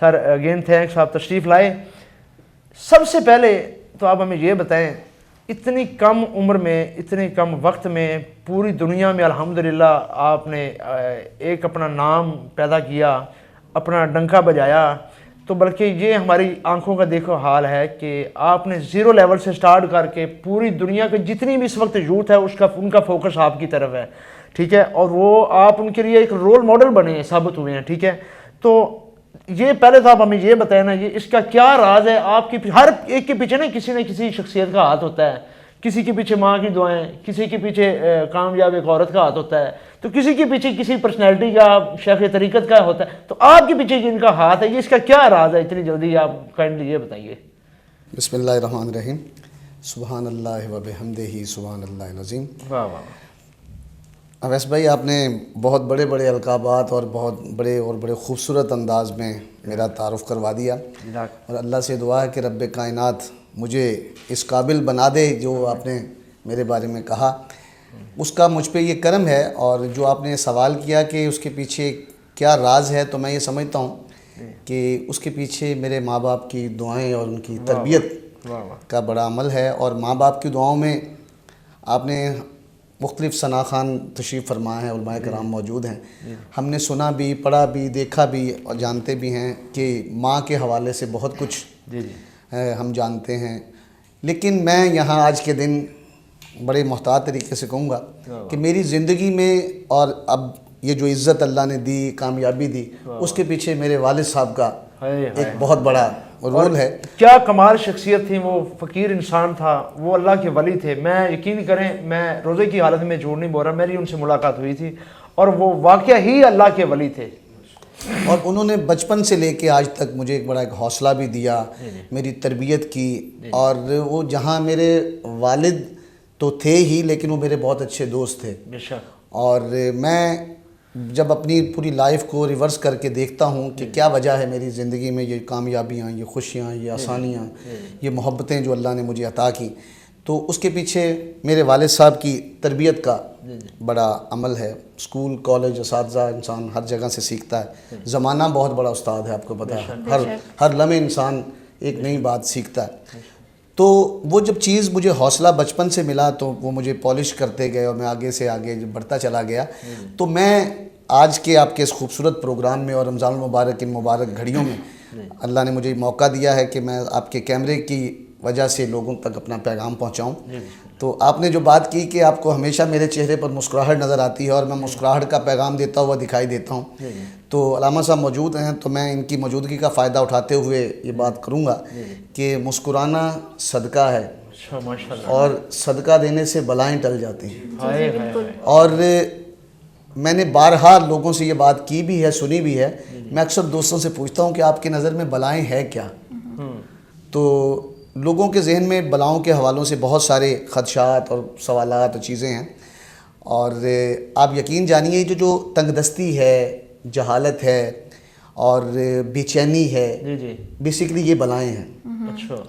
Sir again thanks, آپ تشریف لائے. سب سے پہلے تو آپ ہمیں یہ بتائیں، اتنی کم عمر میں، اتنے کم وقت میں پوری دنیا میں الحمدللہ آپ نے ایک اپنا نام پیدا کیا، اپنا ڈنکا بجایا. تو بلکہ یہ ہماری آنکھوں کا دیکھو حال ہے کہ آپ نے زیرو لیول سے سٹارٹ کر کے پوری دنیا کے جتنی بھی اس وقت یوتھ ہے ان کا فوکس آپ کی طرف ہے. ٹھیک ہے، اور وہ آپ ان کے لیے ایک رول ماڈل بنے ہیں، ثابت ہوئے ہیں. ٹھیک ہے، تو یہ پہلے تو آپ ہمیں یہ بتائیں نا، یہ اس کا کیا راز ہے آپ کی؟ ہر ایک کے پیچھے نا کسی شخصیت کا ہاتھ ہوتا ہے. کسی کے پیچھے ماں کی دعائیں، کسی کے پیچھے کامیاب ایک عورت کا ہاتھ ہوتا ہے، تو کسی کے پیچھے کسی پرسنالٹی کا، شیخ طریقت کا ہوتا ہے. تو آپ کے پیچھے جن کا ہاتھ ہے، یہ اس کا کیا راز ہے؟ اتنی جلدی آپ کائنڈلی یہ بتائیے. بسم اللہ الرحمن الرحیم. سبحان اللہ و بحمدہ سبحان اللہ العظیم. واہ واہ. اویس بھائی، آپ نے بہت بڑے بڑے القابات اور بہت بڑے خوبصورت انداز میں میرا تعارف کروا دیا، اور اللہ سے دعا ہے کہ رب کائنات مجھے اس قابل بنا دے جو آپ نے میرے بارے میں کہا. اس کا مجھ پہ یہ کرم ہے. اور جو آپ نے سوال کیا کہ اس کے پیچھے کیا راز ہے، تو میں یہ سمجھتا ہوں کہ اس کے پیچھے میرے ماں باپ کی دعائیں اور ان کی تربیت کا بڑا عمل ہے. اور ماں باپ کی دعاؤں میں آپ نے مختلف ثنا خوان تشریف فرما ہیں، علماء کرام موجود ہیں. ہم نے سنا بھی، پڑھا بھی، دیکھا بھی اور جانتے بھی ہیں کہ ماں کے حوالے سے بہت کچھ ہم جانتے ہیں. لیکن میں یہاں آج کے دن بڑے محتاط طریقے سے کہوں گا کہ میری زندگی میں، اور اب یہ جو عزت اللہ نے دی، کامیابی دی، اس کے پیچھے میرے والد صاحب کا ایک بہت بڑا رول ہے. کیا کمال شخصیت تھی، وہ فقیر انسان تھا، وہ اللہ کے ولی تھے. میں یقین کریں، میں روزے کی حالت میں جھوٹ نہیں بول رہا، میری ان سے ملاقات ہوئی تھی اور وہ واقعہ ہی اللہ کے ولی تھے. اور انہوں نے بچپن سے لے کے آج تک مجھے ایک بڑا حوصلہ بھی دیا، میری تربیت کی. اور وہ جہاں میرے والد تو تھے ہی، لیکن وہ میرے بہت اچھے دوست تھے. اور میں جب اپنی پوری لائف کو ریورس کر کے دیکھتا ہوں کہ کیا وجہ ہے میری زندگی میں، یہ کامیابیاں، یہ خوشیاں، یہ آسانیاں، یہ محبتیں جو اللہ نے مجھے عطا کی، تو اس کے پیچھے میرے والد صاحب کی تربیت کا بڑا عمل ہے. اسکول، کالج، اساتذہ، انسان ہر جگہ سے سیکھتا ہے. زمانہ بہت بڑا استاد ہے، آپ کو پتہ ہے. ہر لمحے انسان ایک نئی بات سیکھتا ہے. تو وہ جب چیز مجھے حوصلہ بچپن سے ملا، تو وہ مجھے پالش کرتے گئے اور میں آگے سے آگے بڑھتا چلا گیا. تو میں آج کے آپ کے اس خوبصورت پروگرام میں اور رمضان المبارک ان مبارک گھڑیوں میں اللہ نے مجھے موقع دیا ہے کہ میں آپ کے کیمرے کی وجہ سے لوگوں تک اپنا پیغام پہنچاؤں. تو آپ نے جو بات کی کہ آپ کو ہمیشہ میرے چہرے پر مسکراہٹ نظر آتی ہے اور میں مسکراہٹ کا پیغام دیتا ہوا دکھائی دیتا ہوں. تو علامہ صاحب موجود ہیں، تو میں ان کی موجودگی کا فائدہ اٹھاتے ہوئے یہ بات کروں گا کہ مسکرانا صدقہ ہے، اور صدقہ دینے سے بلائیں ٹل جاتی ہیں. اور میں نے بارہا لوگوں سے یہ بات کی بھی ہے، سنی بھی ہے. میں اکثر دوستوں سے پوچھتا ہوں کہ آپ کی نظر میں بلائیں ہے کیا؟ تو لوگوں کے ذہن میں بلاؤں کے حوالوں سے بہت سارے خدشات اور سوالات اور چیزیں ہیں. اور آپ یقین جانیے جو تنگ دستی ہے، جہالت ہے اور بے چینی ہے، بیسیکلی یہ بلائیں ہیں.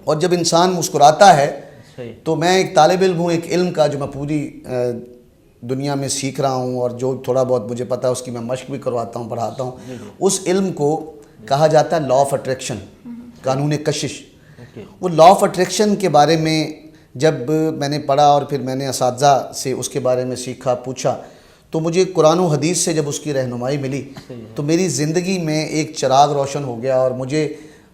اور جب انسان مسکراتا ہے، تو میں ایک طالب علم ہوں ایک علم کا، جو میں پوری دنیا میں سیکھ رہا ہوں، اور جو تھوڑا بہت مجھے پتہ ہے اس کی میں مشق بھی کرواتا ہوں، پڑھاتا ہوں. اس علم کو کہا جاتا ہے لا آف اٹریکشن، قانون کشش. وہ لا آف اٹریکشن کے بارے میں جب میں نے پڑھا اور پھر میں نے اساتذہ سے اس کے بارے میں سیکھا، پوچھا، تو مجھے قرآن و حدیث سے جب اس کی رہنمائی ملی، تو میری زندگی میں ایک چراغ روشن ہو گیا. اور مجھے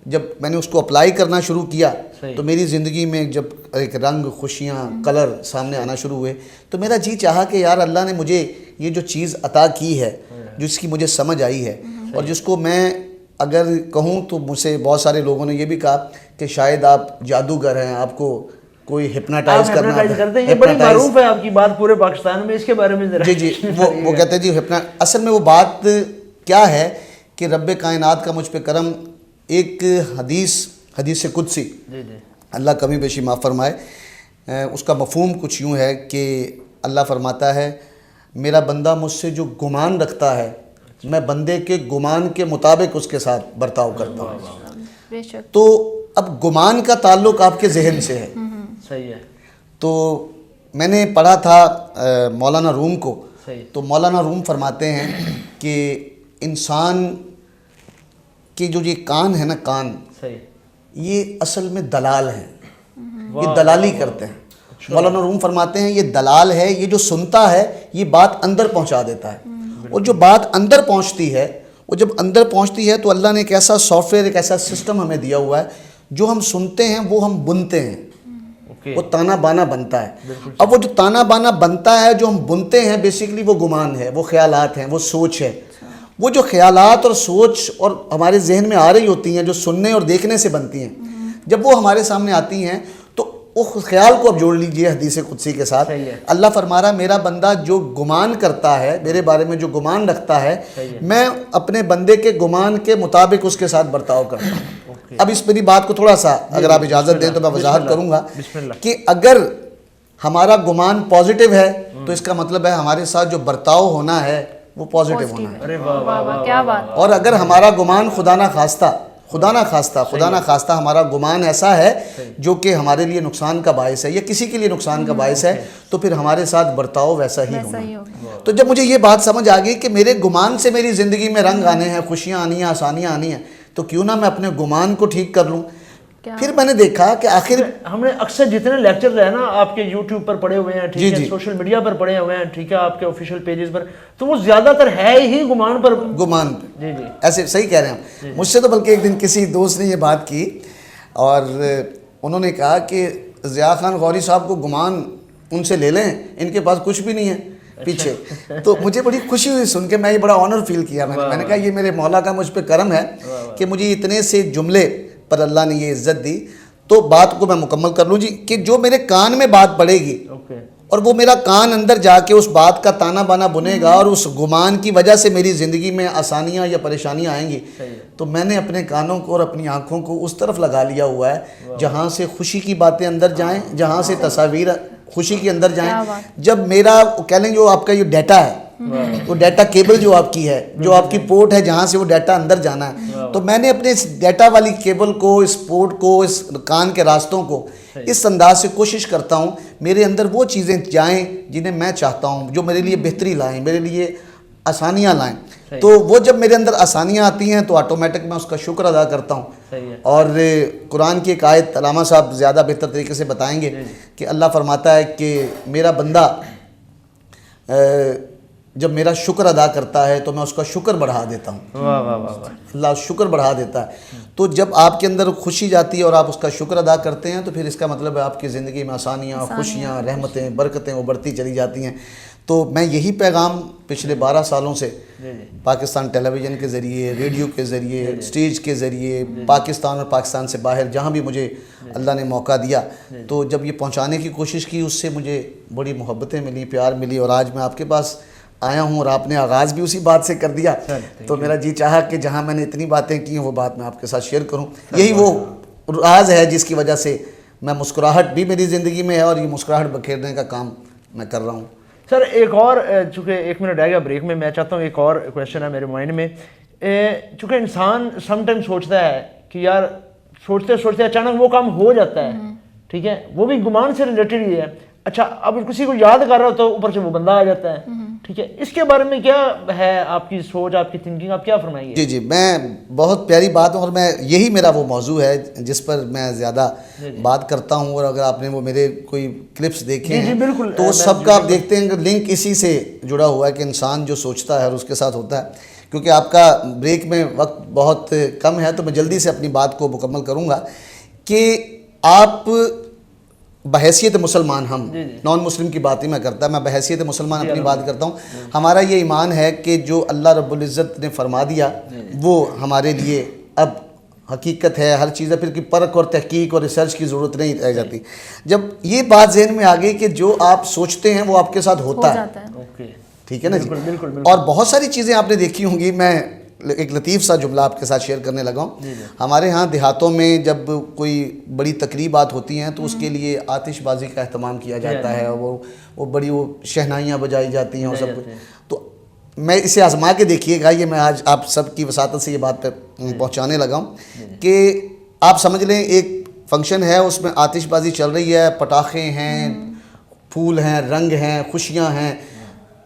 جب میں نے اس کو اپلائی کرنا شروع کیا، تو میری زندگی میں جب ایک رنگ، خوشیاں، کلر سامنے آنا شروع ہوئے، تو میرا جی چاہا کہ یار اللہ نے مجھے یہ جو چیز عطا کی ہے، جس کی مجھے سمجھ آئی ہے، اور جس کو میں اگر کہوں تو مجھ سے بہت سارے لوگوں نے یہ بھی کہا کہ شاید آپ جادوگر ہیں، آپ کو کوئی ہپناٹائز کرنا کرتے ہیں. یہ بڑی معروف ہے آپ کی بات پورے پاکستان میں، اس کے بارے میں ذرا. جی وہ کہتے ہیں جی اصل میں وہ بات کیا ہے کہ رب کائنات کا مجھ پہ کرم. ایک حدیث قدسی، اللہ کمی بیشی معاف فرمائے، اس کا مفہوم کچھ یوں ہے کہ اللہ فرماتا ہے میرا بندہ مجھ سے جو گمان رکھتا ہے، میں بندے کے گمان کے مطابق اس کے ساتھ برتاؤ کرتا ہوں. تو اب گمان کا تعلق آپ کے ذہن سے ہے. صحیح ہے. تو میں نے پڑھا تھا مولانا روم کو، تو مولانا روم فرماتے ہیں کہ انسان کہ جو یہ کان ہے نا، کان صحیح، یہ اصل میں دلال ہیں، یہ دلالی کرتے ہیں. مولانا روم فرماتے ہیں یہ دلال ہے، یہ جو سنتا ہے یہ بات اندر پہنچا دیتا ہے. اور جو بات اندر پہنچتی ہے، وہ جب اندر پہنچتی ہے تو اللہ نے ایک ایسا سافٹ ویئر، ایک ایسا سسٹم ہمیں دیا ہوا ہے، جو ہم سنتے ہیں وہ ہم بنتے ہیں، وہ تانا بانا بنتا ہے. اب وہ جو تانا بانا بنتا ہے، جو ہم بنتے ہیں، بیسیکلی وہ گمان ہے، وہ خیالات ہیں، وہ سوچ ہے. وہ جو خیالات اور سوچ اور ہمارے ذہن میں آ رہی ہوتی ہیں، جو سننے اور دیکھنے سے بنتی ہیں، جب وہ ہمارے سامنے آتی ہیں تو اس خیال کو اب جوڑ لیجئے حدیث قدسی کے ساتھ. اللہ فرما رہا میرا بندہ جو گمان کرتا ہے، میرے بارے میں جو گمان رکھتا ہے، میں اپنے بندے کے گمان کے مطابق اس کے ساتھ برتاؤ کرتا ہوں. اب اس میری بات کو تھوڑا سا اگر آپ اجازت دیں تو میں وضاحت کروں گا کہ اگر ہمارا گمان پازیٹیو ہے تو اس کا مطلب ہے ہمارے ساتھ جو برتاؤ ہونا ہے وہ پازیٹیو ہونا ہے. کیا بات. اور اگر ہمارا گمان خدا نہ خواستہ ہمارا گمان ایسا ہے جو کہ ہمارے لیے نقصان کا باعث ہے یا کسی کے لیے نقصان کا باعث ہے، تو پھر ہمارے ساتھ برتاؤ ویسا ہی ہوگا. تو جب مجھے یہ بات سمجھ آ گئی کہ میرے گمان سے میری زندگی میں رنگ آنے ہیں، خوشیاں آنی ہیں، آسانیاں آنی ہیں، تو کیوں نہ میں اپنے گمان کو ٹھیک کر لوں. پھر میں نے دیکھا کہ آخر ہم نے اکثر جتنے لیکچر ہیں نا آپ کے یوٹیوب پر پڑے ہوئے ہیں، ٹھیک ہے، سوشل میڈیا پر پڑے ہوئے ہیں، ٹھیک ہے، آپ کے آفیشیل پیجز پر، تو وہ زیادہ تر ہے ہی گمان پر. جی ایسے صحیح کہہ رہے ہیں. مجھ سے تو بلکہ ایک دن کسی دوست نے یہ بات کی اور انہوں نے کہا کہ ضیاء خان غوری صاحب کو گمان ان سے لے لیں، ان کے پاس کچھ بھی نہیں ہے پیچھے. تو مجھے بڑی خوشی ہوئی سن کے، میں یہ بڑا آنر فیل کیا. میں نے کہا یہ میرے مولا کا مجھ پہ کرم ہے کہ مجھے اتنے سے جملے پر اللہ نے یہ عزت دی. تو بات کو میں مکمل کر لوں جی، کہ جو میرے کان میں بات پڑے گی اور وہ میرا کان اندر جا کے اس بات کا تانا بانا بنے گا اور اس گمان کی وجہ سے میری زندگی میں آسانیاں یا پریشانیاں آئیں گی، تو میں نے اپنے کانوں کو اور اپنی آنکھوں کو اس طرف لگا لیا ہوا ہے جہاں سے خوشی کی باتیں اندر جائیں، جہاں سے تصاویر خوشی کے اندر جائیں. جب میرا کہہ لیں جو آپ کا یہ ڈیٹا ہے، وہ ڈیٹا کیبل جو آپ کی ہے، جو آپ کی پورٹ ہے جہاں سے وہ ڈیٹا اندر جانا ہے، تو میں نے اپنے اس ڈیٹا والی کیبل کو، اس پورٹ کو، اس کان کے راستوں کو اس انداز سے کوشش کرتا ہوں میرے اندر وہ چیزیں جائیں جنہیں میں چاہتا ہوں، جو میرے لیے بہتری لائیں، میرے لیے آسانیاں لائیں. تو وہ جب میرے اندر آسانیاں آتی ہیں تو آٹومیٹک میں اس کا شکر ادا کرتا ہوں. اور قرآن کی ایک آیت علامہ صاحب زیادہ بہتر طریقے سے بتائیں گے کہ اللہ فرماتا ہے کہ میرا بندہ جب میرا شکر ادا کرتا ہے تو میں اس کا شکر بڑھا دیتا ہوں. اللہ شکر بڑھا دیتا ہے. تو جب آپ کے اندر خوشی جاتی ہے اور آپ اس کا شکر ادا کرتے ہیں تو پھر اس کا مطلب ہے آپ کی زندگی میں آسانیاں، خوشیاں، رحمتیں، برکتیں وہ بڑھتی چلی جاتی ہیں. تو میں یہی پیغام پچھلے 12 سالوں سے پاکستان ٹیلی ویژن کے ذریعے، ریڈیو کے ذریعے، اسٹیج کے ذریعے، پاکستان اور پاکستان سے باہر جہاں بھی مجھے اللہ نے موقع دیا، تو جب یہ پہنچانے کی کوشش کی اس سے مجھے بڑی محبتیں ملی، پیار ملی. اور آج میں آپ کے پاس آیا ہوں اور آپ نے آغاز بھی اسی بات سے کر دیا، تو میرا جی چاہا کہ جہاں میں نے اتنی باتیں کی ہیں وہ بات میں آپ کے ساتھ شیئر کروں. یہی وہ راز ہے جس کی وجہ سے میں مسکراہٹ بھی میری زندگی میں ہے اور یہ مسکراہٹ بکھیرنے کا کام میں کر رہا ہوں. سر ایک اور، چونکہ 1 منٹ رہ گیا بریک میں چاہتا ہوں ایک اور کویشچن ہے میرے مائنڈ میں. چونکہ انسان سم ٹائم سوچتا ہے کہ یار سوچتے سوچتے اچانک وہ کام ہو جاتا ہے، ٹھیک ہے، وہ بھی گمان سے ریلیٹڈ ہی ہے. اچھا اب کسی کو یاد کر رہا ہو تو اوپر سے وہ بندہ آ جاتا ہے، ٹھیک ہے، اس کے بارے میں کیا ہے آپ کی سوچ، آپ کی تھنکنگ، آپ کیا فرمائیں گے؟ جی میں بہت پیاری بات ہوں اور میں یہی میرا وہ موضوع ہے جس پر میں زیادہ بات کرتا ہوں. اور اگر آپ نے وہ میرے کوئی کلپس دیکھے ہیں تو سب کا آپ دیکھتے ہیں کہ لنک اسی سے جڑا ہوا ہے کہ انسان جو سوچتا ہے اور اس کے ساتھ ہوتا ہے. کیونکہ آپ کا بریک میں وقت بہت کم ہے تو میں جلدی سے اپنی بات کو مکمل کروں گا کہ آپ بحیثیت مسلمان، ہم نان مسلم کی بات ہی میں کرتا، میں بحیثیت مسلمان اپنی بات کرتا ہوں. ہمارا یہ ایمان ہے کہ جو اللہ رب العزت نے فرما دیا وہ ہمارے لیے اب حقیقت ہے، ہر چیز ہے، پھر کی پرکھ اور تحقیق اور ریسرچ کی ضرورت نہیں رہ جاتی. جب یہ بات ذہن میں آ گئی کہ جو آپ سوچتے ہیں وہ آپ کے ساتھ ہوتا ہے، ٹھیک ہے نا جی. اور بہت ساری چیزیں آپ نے دیکھی ہوں گی. میں ایک لطیف سا جملہ آپ کے ساتھ شیئر کرنے لگا ہوں. ہمارے ہاں دیہاتوں میں جب کوئی بڑی تقریبات ہوتی ہیں تو اس کے لیے آتش بازی کا اہتمام کیا جاتا ہے، وہ بڑی وہ شہنائیاں بجائی جاتی ہیں اور سب کچھ. تو میں اسے آزما کے دیکھیے گا، یہ میں آج آپ سب کی وساطت سے یہ بات پہ پہنچانے لگا ہوں کہ آپ سمجھ لیں ایک فنکشن ہے، اس میں آتش بازی چل رہی ہے، پٹاخے ہیں، پھول ہیں، رنگ ہیں، خوشیاں ہیں.